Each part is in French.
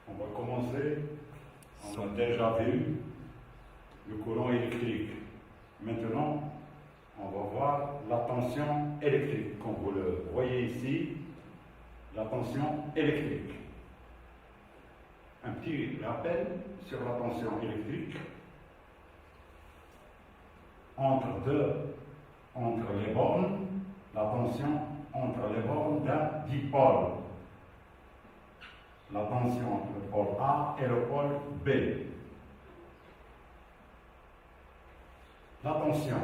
On va commencer. On a déjà vu le courant électrique. Maintenant, on va voir la tension électrique. Comme vous le voyez ici, la tension électrique. Un petit rappel sur la tension électrique. Entre les bornes, la tension entre les bornes d'un dipôle. La tension entre le pôle A et le pôle B. La tension,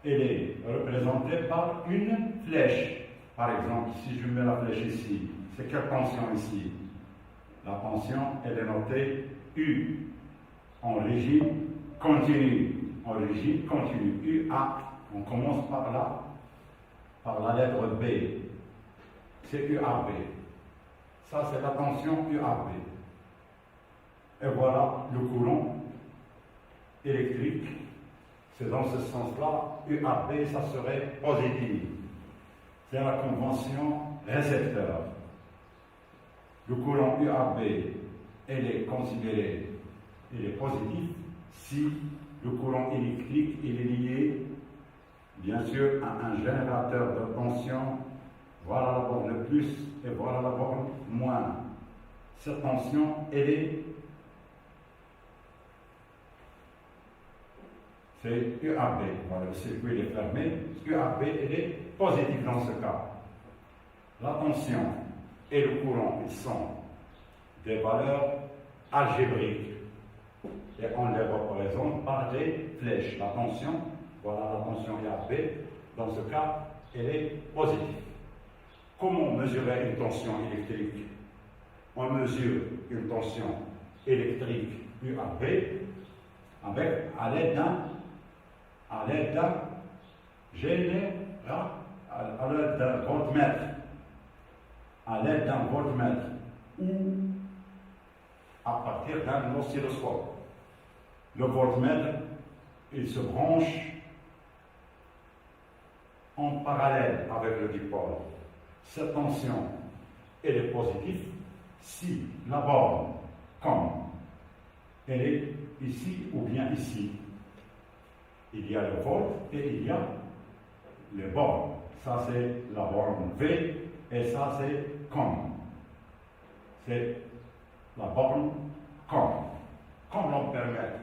elle est représentée par une flèche. Par exemple, si je mets la flèche ici, c'est quelle tension ici? La tension, elle est notée U, en régime continu. En régime continu, UA. On commence par là, par la lettre B. C'est UAB. Ça, c'est la tension UAB. Et voilà le courant électrique. C'est dans ce sens-là, UAB, ça serait positif. C'est la convention récepteur. Le courant UAB, elle est considérée, il est positif si le courant électrique il est lié, bien sûr, à un générateur de tension. Voilà la borne plus et voilà la borne moins. Cette tension, c'est UAB. Voilà, le circuit est fermé. UAB, elle est positive dans ce cas. La tension et le courant, ils sont des valeurs algébriques. Et on les représente par des flèches. La tension, voilà la tension UAB. Dans ce cas, elle est positive. Comment mesurer une tension électrique? On mesure une tension électrique UAB à l'aide d'un voltmètre. À l'aide d'un voltmètre ou à partir d'un oscilloscope. Le voltmètre, il se branche en parallèle avec le dipôle. Cette tension, elle est positive si la borne, comme elle est ici ou bien ici. Il y a le volt et il y a les bornes. Ça, c'est la borne V et ça, c'est comme. C'est la borne comme l'ampèremètre.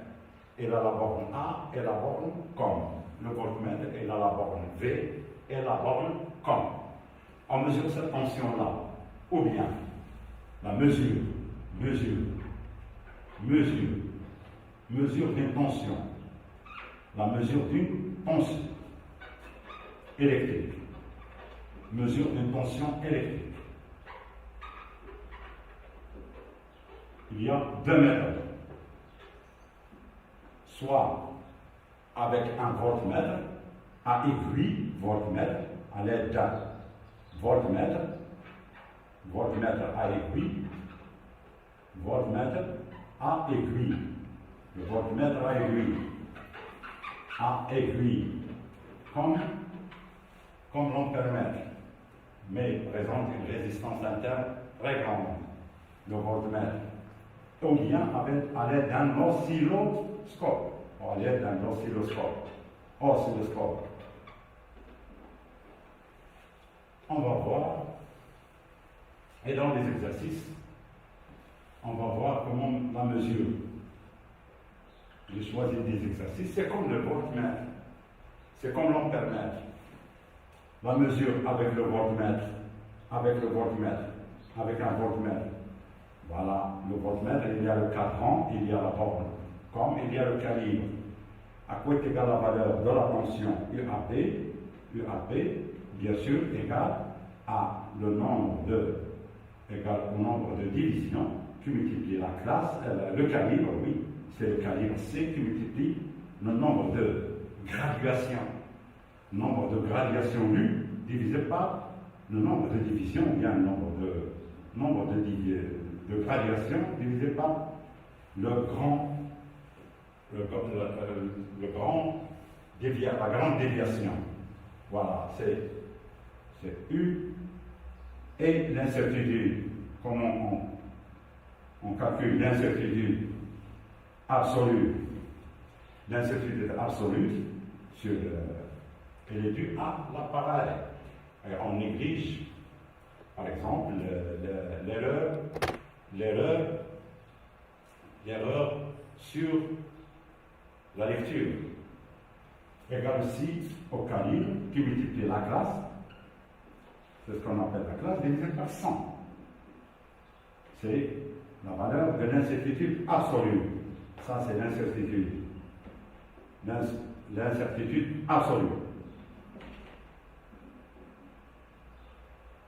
Il a la borne A et la borne comme. Le voltmètre, il a la borne V et la borne comme. On mesure cette tension-là, ou bien la mesure d'une tension, la mesure d'une tension électrique, mesure d'une tension électrique. Il y a deux méthodes, soit avec un voltmètre à aiguille, voltmètre, à l'aide d'un voltmètre à aiguille, voltmètre à aiguille, le voltmètre à aiguille, comme l'ampèremètre, mais présente une résistance interne très grande, le voltmètre, ou bien à l'aide d'un oscilloscope, On va voir, et dans les exercices, on va voir comment la mesure. J'ai choisi des exercices, c'est comme le voltmètre, c'est comme l'ampèremètre. La mesure avec un voltmètre. Voilà, le voltmètre, il y a le cadran, il y a la borne, comme il y a le calibre. À quoi est égale la valeur de la tension UAB, bien sûr, égale au nombre de divisions. Tu multiplies la classe, le calibre, oui, c'est le calibre C qui multiplie le nombre de graduations. Nombre de graduations U divisé par le nombre de divisions, ou bien le nombre de graduations divisé par la grande déviation. Voilà, c'est U et l'incertitude. Comment on calcule l'incertitude absolue. L'incertitude absolue, elle est due à l'appareil. On néglige, par exemple, l'erreur sur la lecture. Égale ici au calibre qui multiplie la classe, c'est ce qu'on appelle la classe, divisé par 100. C'est la valeur de l'incertitude absolue. Ça, c'est l'incertitude. L'incertitude absolue.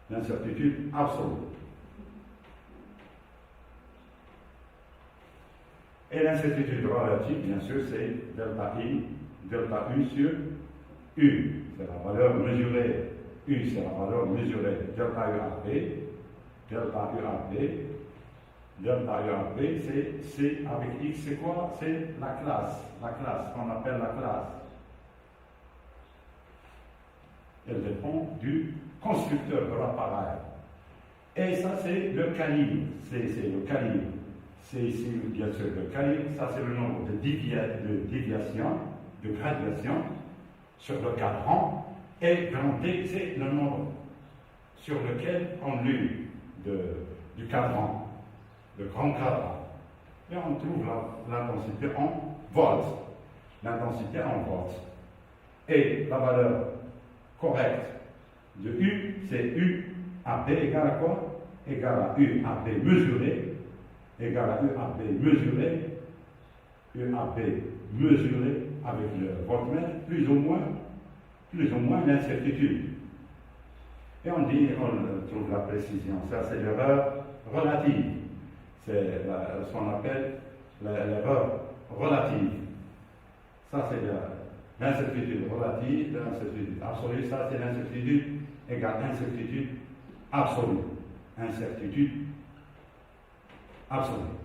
L'incertitude absolue. Et l'incertitude relative, bien sûr, c'est delta I, delta U sur U. C'est la valeur mesurée. U, c'est la valeur mesurée. Delta U à B. Delta U à B. Delta U à B, c'est avec X, c'est quoi? C'est la classe. La classe, qu'on appelle la classe. Elle dépend du constructeur de l'appareil. Et ça, c'est le calibre. C'est le calibre. C'est ici, bien sûr, le calibre. Ça, c'est le nombre de déviations, de graduations sur le cadran. Et grand D, c'est le nombre sur lequel on lit du cadran, le grand cadran. Et on trouve l'intensité en volts. L'intensité en volts. Et la valeur correcte de U, c'est U à B égale à quoi? Égale à U à B mesuré, égale à U à B mesuré, U à B mesuré avec le voltmètre, plus ou moins l'incertitude. Et on trouve la précision. Ça, c'est l'erreur relative. C'est ce qu'on appelle l'erreur relative. Ça, c'est l'incertitude relative, l'incertitude absolue. Ça, c'est l'incertitude égale incertitude absolue. Incertitude absolue.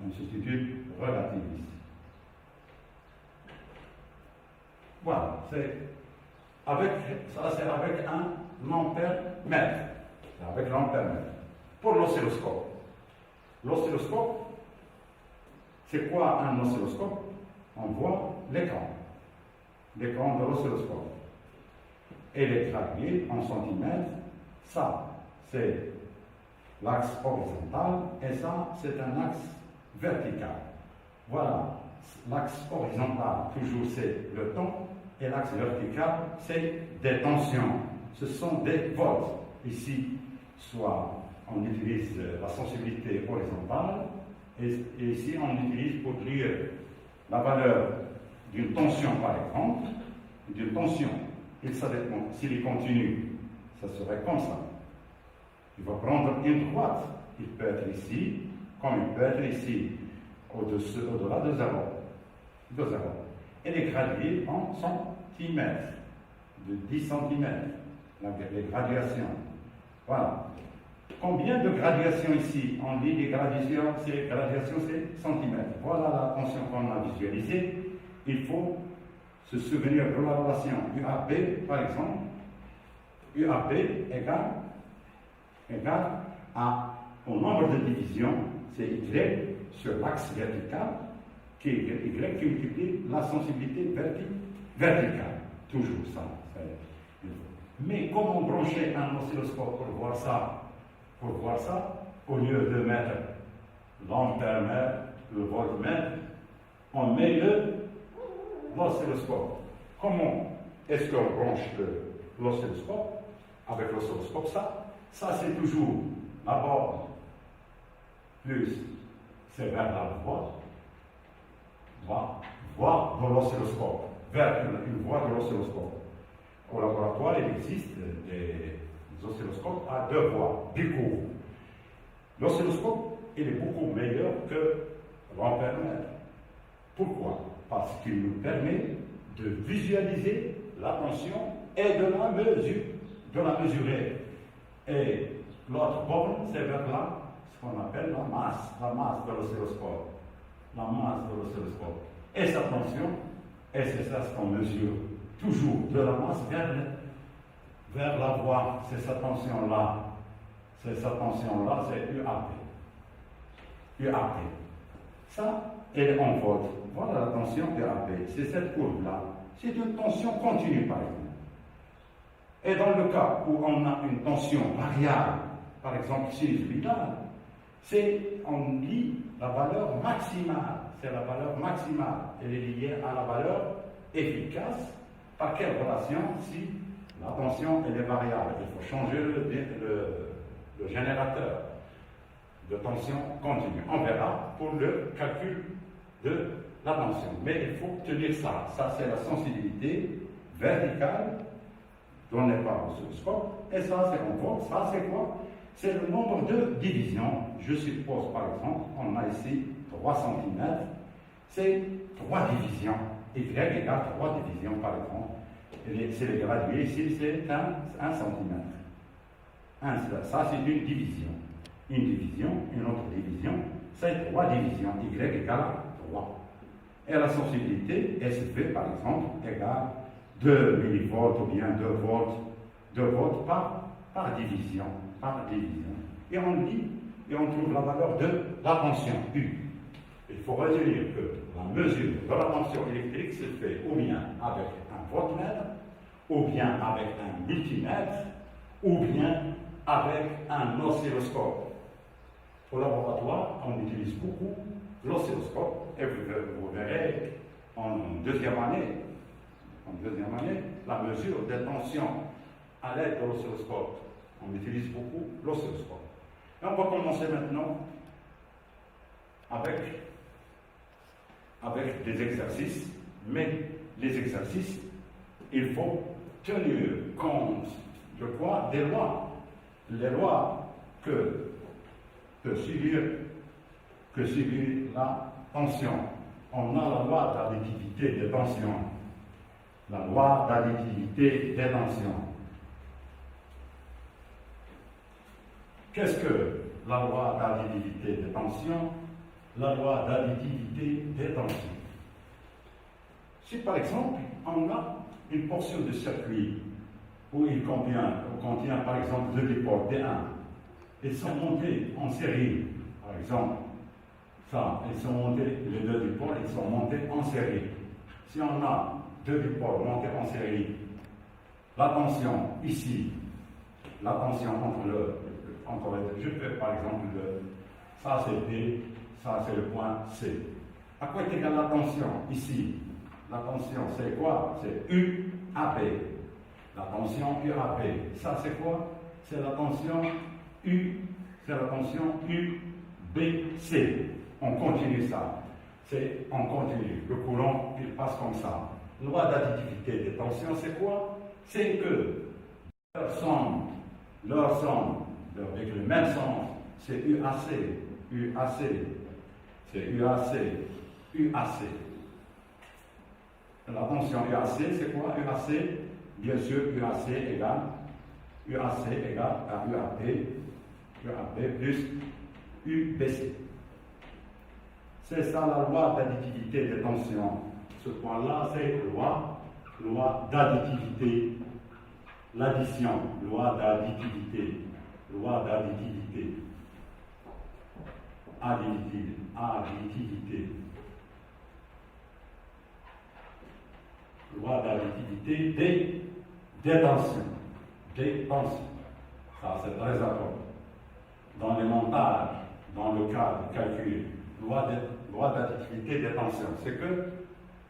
Incertitude relative ici. Voilà, c'est avec un ampère-mètre. C'est avec l'ampère-mètre. Pour l'oscilloscope. L'oscilloscope, c'est quoi un oscilloscope? On voit l'écran de l'oscilloscope. Et les gradués en centimètres, ça, c'est l'axe horizontal, et ça, c'est un axe vertical. Voilà, l'axe horizontal, toujours c'est le temps, et l'axe vertical, c'est des tensions. Ce sont des volts. Ici, soit on utilise la sensibilité horizontale, et ici, on utilise pour dire la valeur d'une tension, par exemple, d'une tension. Et ça dépend. S'il est continu, ça serait comme ça. Il va prendre une droite. Il peut être ici, comme il peut être ici, au-delà de 0. Et les gradués en centimètres, de 10 cm, les graduations. Voilà. Combien de graduations ici? On dit les graduations, c'est centimètres. Voilà la tension qu'on a visualisée. Il faut se souvenir de la relation UAB, par exemple. UAB égale au nombre de divisions, c'est Y sur l'axe vertical, qui est Y qui multiplie la sensibilité verticale. Toujours ça. Mais comment brancher un oscilloscope pour voir ça? Au lieu de mettre l'ampère-mètre, le voltmètre, on met l'oscilloscope. Comment est-ce qu'on branche l'oscilloscope? Avec l'oscilloscope, ça c'est toujours la borne plus c'est vers la voie de l'oscilloscope, vers une voie de l'oscilloscope. Au laboratoire, il existe des oscilloscopes à deux voies, bicours. L'oscilloscope, il est beaucoup meilleur que l'ampère-mètre. Pourquoi? Parce qu'il nous permet de visualiser la tension et de la mesurer. Et l'autre borne, c'est vers ce qu'on appelle la masse de l'oscilloscope. La masse de l'oscilloscope. Et sa tension, et c'est ça ce qu'on mesure. Toujours de la masse vers la voie. C'est sa tension-là. C'est UAB. UAP. Ça, elle est en volt. Voilà la tension UAP. C'est cette courbe-là. C'est une tension continue, par exemple. Et dans le cas où on a une tension variable, par exemple sinusovitale, on lit la valeur maximale. C'est la valeur maximale. Elle est liée à la valeur efficace. Par quelle relation? Si la tension elle est variable, il faut changer le générateur de tension continue. On verra pour le calcul de la tension. Mais il faut tenir ça. Ça, c'est la sensibilité verticale donnée par l'oscilloscope. Et ça, c'est en volt. Ça, c'est quoi? C'est le nombre de divisions. Je suppose, par exemple, on a ici 3 cm. C'est 3 divisions. Y égale 3 divisions, par exemple. C'est le gradué. Ici, c'est 1 cm. Ça, c'est une division. Une division, une autre division, c'est 3 divisions. Y égale 3. Et la sensibilité, SV, par exemple, égale 2 millivolts ou bien 2 volts par division. Et on lit et on trouve la valeur de la tension U. Il faut retenir que la mesure de la tension électrique se fait ou bien avec un voltmètre, ou bien avec un multimètre, ou bien avec un oscilloscope. Au laboratoire, on utilise beaucoup l'oscilloscope et vous verrez en deuxième année, la mesure des tensions à l'aide de l'oscilloscope. On utilise beaucoup l'oscilloscope. Et on va commencer maintenant avec des exercices, mais les exercices, il faut tenir compte de quoi? Des lois. Les lois que subit la tension. On a la loi d'additivité des tensions. La loi d'additivité des tensions. Qu'est-ce que la loi d'additivité des tensions? La loi d'additivité des tensions. Si par exemple, on a une portion de circuit où il contient par exemple 2 dipoles D1, ils sont montés en série, par exemple, ils sont montés, les 2 dipoles, ils sont montés en série. Si on a 2 dipoles montés en série, la tension ici, la tension entre les deux, je fais par exemple ça c'est P, ça c'est le point C. À quoi est égale la tension ici? La tension c'est quoi? C'est UAP. La tension UAP. Ça c'est quoi? C'est la tension UBC. On continue ça. On continue. Le courant, il passe comme ça. Loi d'additivité des tensions, c'est quoi? C'est que leur somme, avec le même sens, c'est UAC. C'est UAC. La tension UAC, c'est quoi? UAC, bien sûr, UAC égale à UAP plus UBC. C'est ça la loi d'additivité des tensions. Ce point-là, c'est loi d'additivité. L'addition, loi d'additivité. Additivité. Loi d'additivité des tensions. Ça, c'est très important. Dans les montages, dans le cas du calcul, loi d'additivité des tensions, c'est que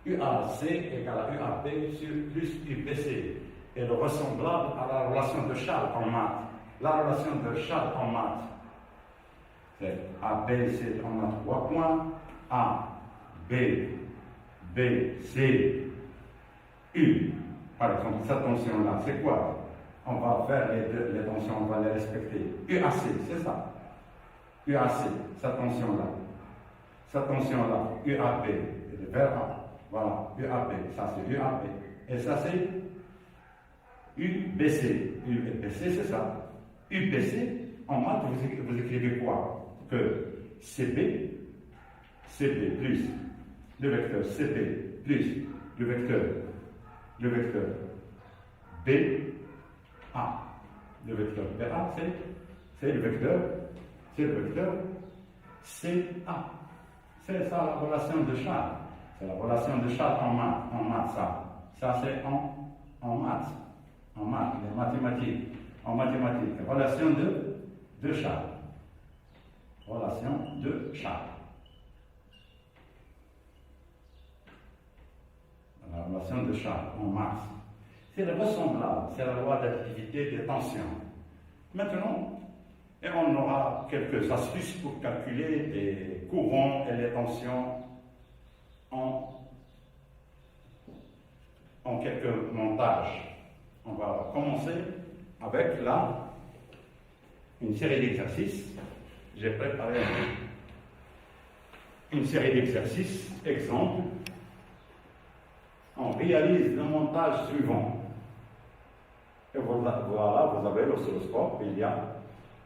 UAC égale à UAP sur plus UBC. Et le ressemblable à la relation de Charles en maths. La relation de Charles en maths, c'est AB, on a 3 points. A, B, C, U. Par exemple, cette tension-là, c'est quoi? On va faire les tensions, on va les respecter. UAC, c'est ça. UAC, cette tension-là. UAB, le vers A. Voilà, UAB, ça c'est UAB. Et ça c'est UBC. UBC, c'est ça. UBC, en maths, vous écrivez quoi? Que CB plus le vecteur CB plus le vecteur BA. Le vecteur BA, c'est le vecteur CA. C'est ça la relation de Charles. C'est la relation de Charles en maths, ça. Ça, c'est en maths. En maths, en mathématiques. En mathématiques. Relation de Charles. Relation de Charles. La relation de Charles en maths. C'est le ressemblable, c'est la loi d'activité des tensions. Maintenant, et on aura quelques astuces pour calculer les courants et les tensions en quelques montages. On va commencer avec une série d'exercices. J'ai préparé une série d'exercices. Exemple, on réalise le montage suivant. Et voilà, vous avez l'oscilloscope, il y a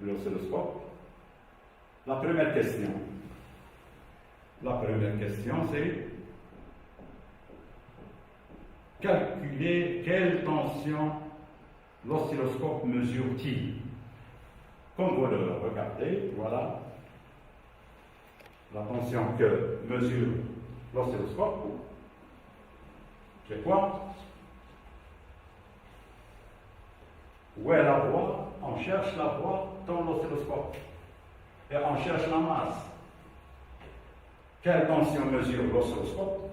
l'oscilloscope. La première question. La première question, c'est calculer quelle tension l'oscilloscope mesure-t-il. Comme vous le regardez, voilà la tension que mesure l'oscilloscope. C'est quoi? Où est la voie? On cherche la voie dans l'oscilloscope. Et on cherche la masse. Quelle tension mesure l'oscilloscope?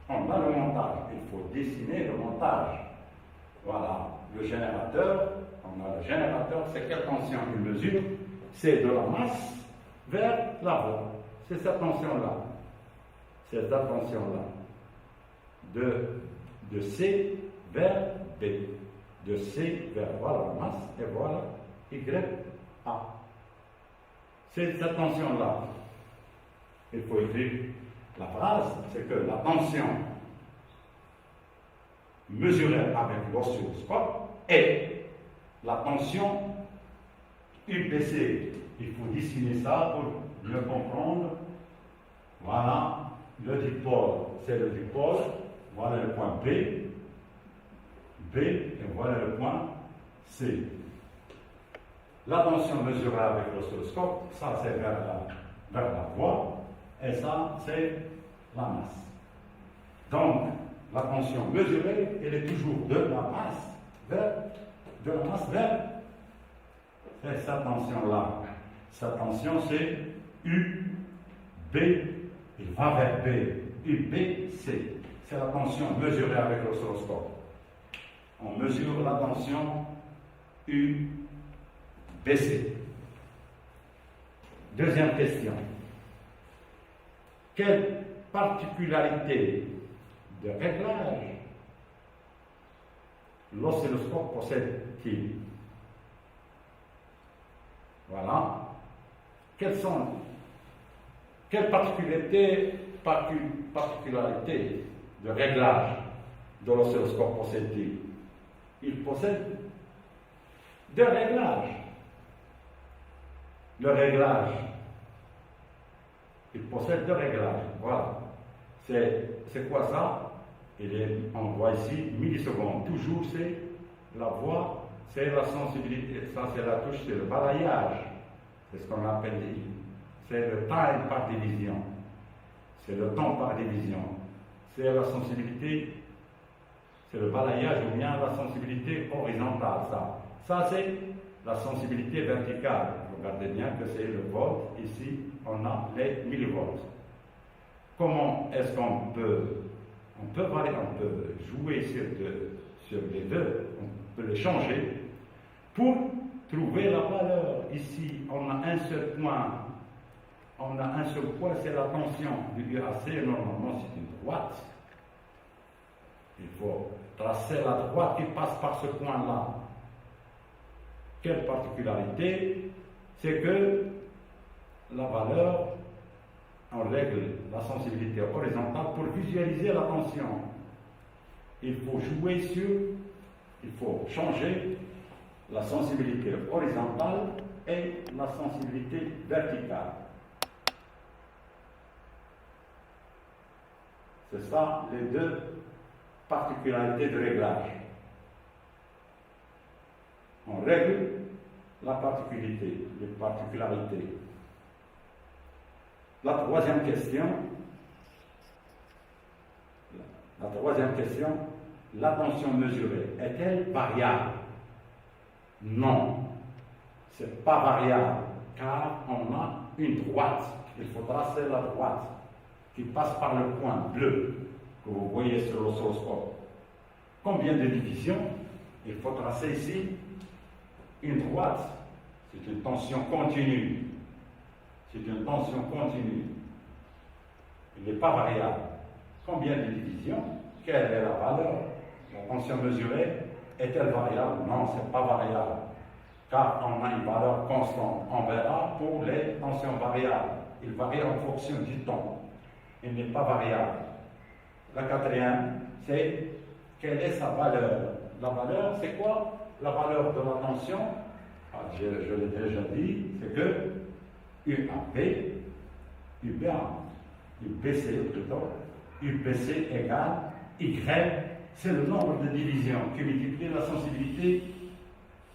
On a le montage. Il faut dessiner le montage. Voilà, le générateur. On a le générateur. C'est quelle tension il mesure? C'est de la masse vers la voie. C'est cette tension-là. C'est cette tension-là. De C vers B. De C vers, voilà la masse, et voilà YA. C'est cette tension-là. Il faut écrire la phrase, c'est que la tension mesurée avec l'oscilloscope est la tension UBC. Il faut dessiner ça pour mieux comprendre. Voilà, le dipôle, c'est le dipôle. Voilà le point B, et voilà le point C. La tension mesurée avec l'oscilloscope, ça c'est vers la voie, et ça c'est la masse. Donc, la tension mesurée, elle est toujours de la masse vers c'est cette tension-là. Cette tension c'est UB, il va vers B, UBC. C'est la tension mesurée avec l'oscilloscope. On mesure la tension UBC. Deuxième question. Quelle particularité de réglage l'oscilloscope possède-t-il? Voilà. Quelles particularités de réglage de l'oscilloscope possède-t-il? Il possède deux réglages. Le réglage, il possède deux réglages. Voilà. C'est quoi ça? On voit ici millisecondes. Toujours c'est la voix, c'est la sensibilité. Ça c'est la touche, c'est le balayage. C'est ce qu'on appelle, c'est le time par division. C'est le temps par division. C'est la sensibilité, c'est le balayage ou bien la sensibilité horizontale. Ça c'est la sensibilité verticale. Regardez bien que c'est le volt. Ici, on a les millivolts. Comment est-ce qu'on peut jouer sur les deux, on peut les changer pour trouver la valeur. Ici, on a un seul point. C'est la tension du UAC. Normalement, c'est une droite. Il faut tracer la droite qui passe par ce point-là. Quelle particularité? C'est que la valeur, on règle la sensibilité horizontale pour visualiser la tension. Il faut changer la sensibilité horizontale et la sensibilité verticale. C'est ça les deux particularités de réglage. On règle la particularité, les particularités. La troisième question, la tension mesurée est-elle variable? Non, ce n'est pas variable, car on a une droite. Il faut tracer la droite qui passe par le point bleu que vous voyez sur l'oscilloscope. Combien de divisions? Il faut tracer ici une droite. C'est une tension continue. C'est une tension continue. Il n'est pas variable. Combien de divisions? Quelle est la valeur? La tension mesurée est-elle variable? Non, ce n'est pas variable. Car on a une valeur constante. On verra pour les tensions variables. Il varie en fonction du temps. Il n'est pas variable. La quatrième, c'est quelle est sa valeur? La valeur, c'est quoi? La valeur de la tension, je l'ai déjà dit, c'est que UAP, UPA, UPC plutôt, UPC égale Y, c'est le nombre de divisions qui multiplie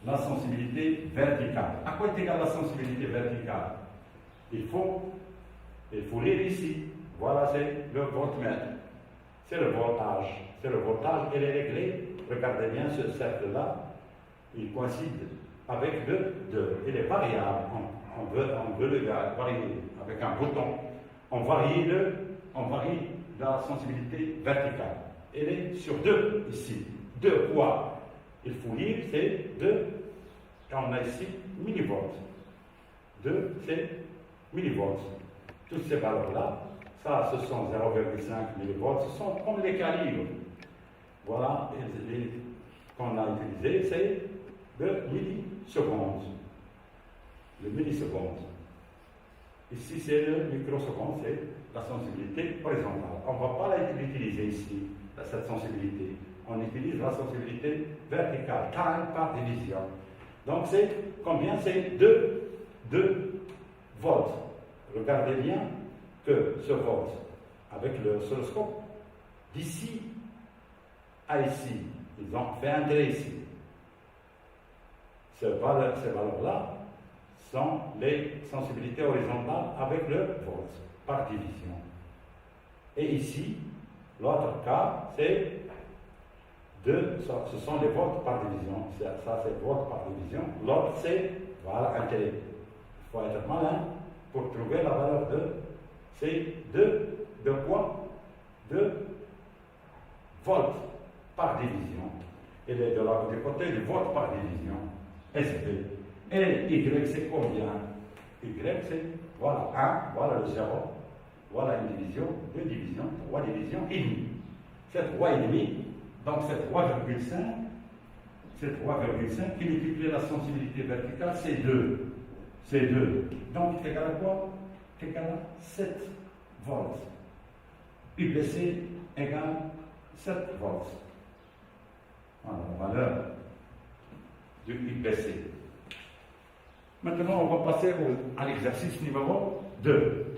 la sensibilité verticale. À quoi est égale la sensibilité verticale? Il faut lire ici. Voilà, c'est le voltmètre. C'est le voltage. C'est le voltage, il est réglé. Regardez bien ce cercle-là. Il coïncide avec le 2. Il est variable. On veut le varier avec un bouton. On varie la sensibilité verticale. Elle est sur 2 ici. 2 quoi? Il faut lire, c'est 2. Quand on a ici millivolts. 2, c'est millivolts. Toutes ces valeurs-là, ça, ce sont 0,5 millivolts. Ce sont comme les calibres. Voilà, qu'on a utilisé, c'est le milliseconde. Le milliseconde. Ici, c'est le microseconde, c'est la sensibilité horizontale. On ne va pas l'utiliser ici, cette sensibilité. On utilise la sensibilité verticale, time par division. Donc, c'est combien? C'est 2 volts. Regardez bien que ce volt, avec le oscilloscope, d'ici à ici, ils ont fait un trait ici. Ces valeurs-là sont les sensibilités horizontales avec le volt par division. Et ici, l'autre cas, c'est ce sont les volts par division. Ça, c'est volts par division. L'autre, c'est, voilà, un trait. Il faut être malin pour trouver la valeur c'est de quoi? De volts par division. Et de l'autre côté, le volt par division. SB. Et Y, c'est combien? Y, c'est, voilà, 1, voilà le 0, voilà une division, 2 divisions, 3 divisions, et demi. C'est 3 et demi, donc c'est 3,5. C'est 3,5 qui multiplie la sensibilité verticale, c'est 2. C'est 2. Donc, c'est égal à quoi? C'est égal à 7 volts. UPC égale 7 volts. Voilà la valeur du UPC. Maintenant, on va passer à l'exercice numéro 2.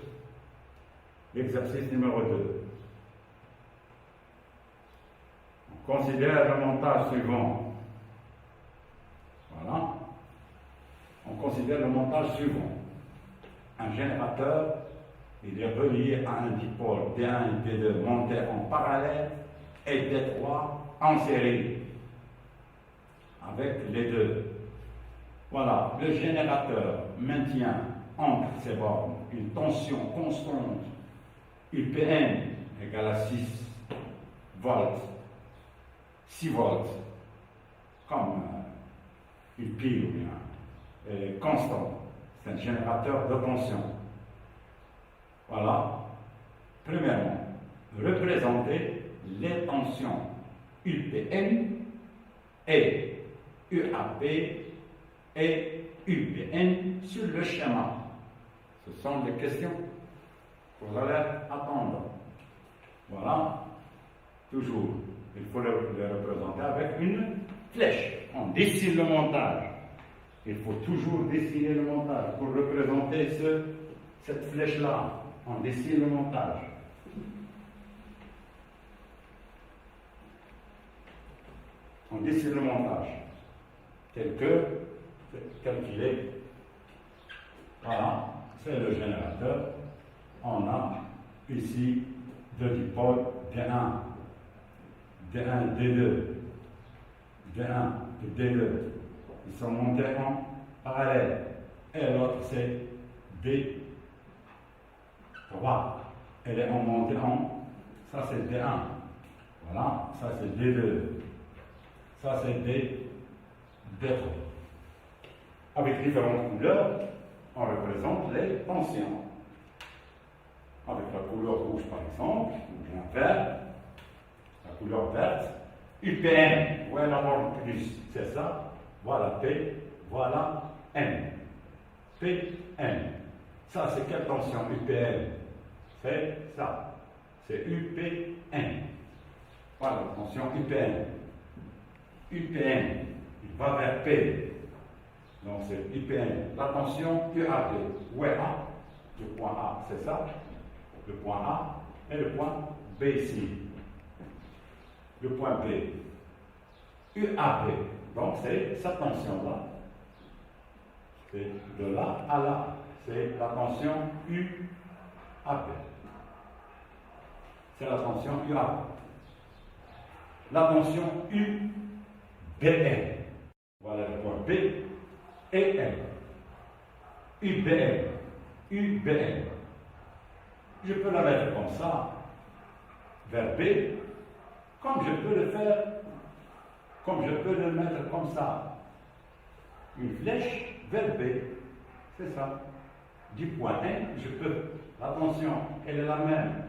L'exercice numéro 2. On considère le montage suivant. Voilà. On considère le montage suivant. Un générateur, il est relié à un dipôle P1 et P2 montés en parallèle et P3 en série avec les deux. Voilà, le générateur maintient entre ses bornes une tension constante UPN égale à 6 volts, 6 volts, comme une pile ou bien constant. C'est un générateur de tension. Voilà. Premièrement, représenter les tensions UPN et UAP et UPN sur le schéma. Ce sont des questions que vous allez attendre. Voilà. Toujours, il faut les représenter avec une flèche. On dessine le montage. Il faut toujours dessiner le montage pour représenter cette flèche-là. On dessine le montage. On dessine le montage tel qu'il est. Voilà, c'est le générateur. on a ici deux dipoles D1, D1, D2, D1 et D2. Ils sont montés en parallèle. Et l'autre c'est D3. Elle est en montée en. Ça c'est D1. Voilà, ça c'est D2. Ça c'est D3. Avec différentes couleurs, on représente les tensions. Avec la couleur rouge par exemple, ou bien vert, la couleur verte, UPN, voilà la borne plus, c'est ça, voilà P, voilà N. PN. Ça c'est quelle tension UPN? C'est ça, c'est UPN. Voilà la tension UPN. UPN, il va vers P. Donc c'est UPN. La tension UAP. Où est A? Le point A, c'est ça? Le point A et le point B ici. Le point B. UAB. Donc c'est cette tension-là. C'est de là à là. C'est la tension UAB. C'est la tension UAB. La tension UBN. Voilà le point B et N. UBN. UBN. Je peux la mettre comme ça, vers B, comme je peux le faire, comme je peux le mettre comme ça. Une flèche vers B, c'est ça. Du point N, je peux. La tension, elle est la même.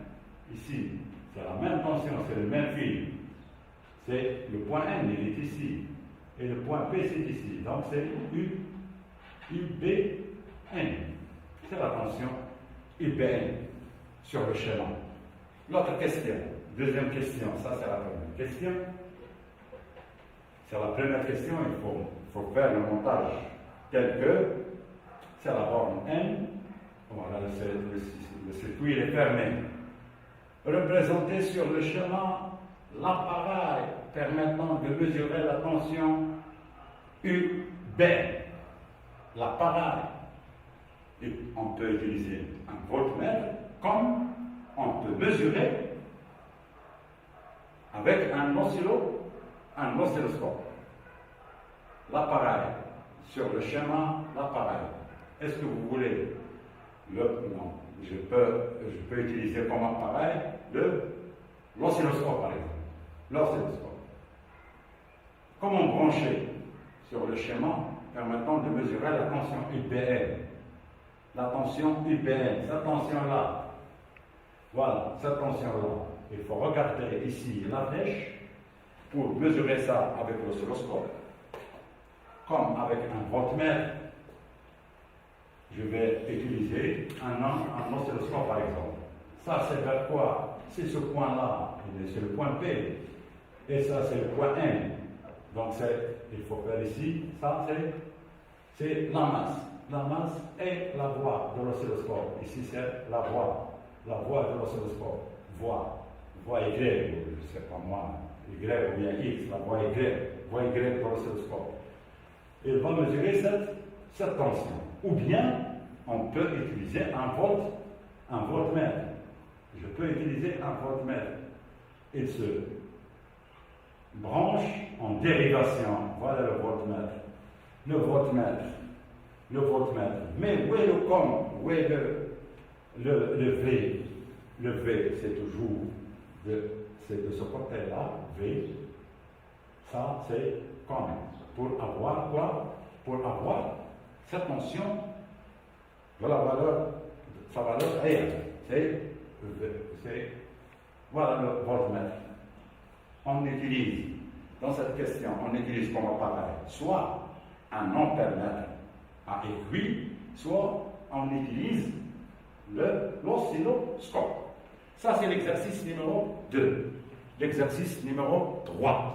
Ici, c'est la même tension, c'est le même fil. C'est le point N, il est ici. Et le point P, c'est ici. Donc c'est UBN. C'est la tension UBN. Sur le schéma. L'autre question, deuxième question, ça c'est la première question. C'est la première question, il faut faire le montage tel que c'est la borne N. Voilà, le circuit il est fermé. Représenter sur le schéma l'appareil permettant de mesurer la tension UB. L'appareil. Et on peut utiliser un voltmètre comme on peut mesurer avec un oscilloscope. L'appareil, sur le schéma, l'appareil. Est-ce que vous voulez non, je peux utiliser comme appareil l'oscilloscope par exemple. L'oscilloscope. Comment brancher sur le schéma permettant de mesurer la tension UBN? La tension UBN, cette tension-là. Voilà, cette tension-là. Il faut regarder ici la flèche pour mesurer ça avec l'oscilloscope. Comme avec un voltmètre, je vais utiliser un oscilloscope par exemple. Ça, c'est vers quoi? C'est ce point-là, c'est le point P. Et ça, c'est le point N. Donc, il faut faire ici, ça, c'est la masse. La masse est la voie de l'oscilloscope. Ici, c'est la voie de l'oscilloscope. Voie Y, je ne sais pas moi, Y ou bien X, la voie Y de l'oscilloscope. Il va mesurer cette tension. Ou bien, on peut utiliser un voltmètre. Je peux utiliser un voltmètre. Il se branche en dérivation. Voilà le voltmètre. Le voltmètre. Mais où est le com? Où est le V? Le V, c'est toujours de ce côté-là, V. Ça, c'est com. Pour avoir quoi? Pour avoir cette tension de la valeur, sa valeur réelle. Voilà le voltmètre. On utilise, dans cette question, on utilise comme appareil soit un ampèremètre à aiguille, soit on utilise l'oscilloscope. Ça, c'est l'exercice numéro 2. L'exercice numéro 3.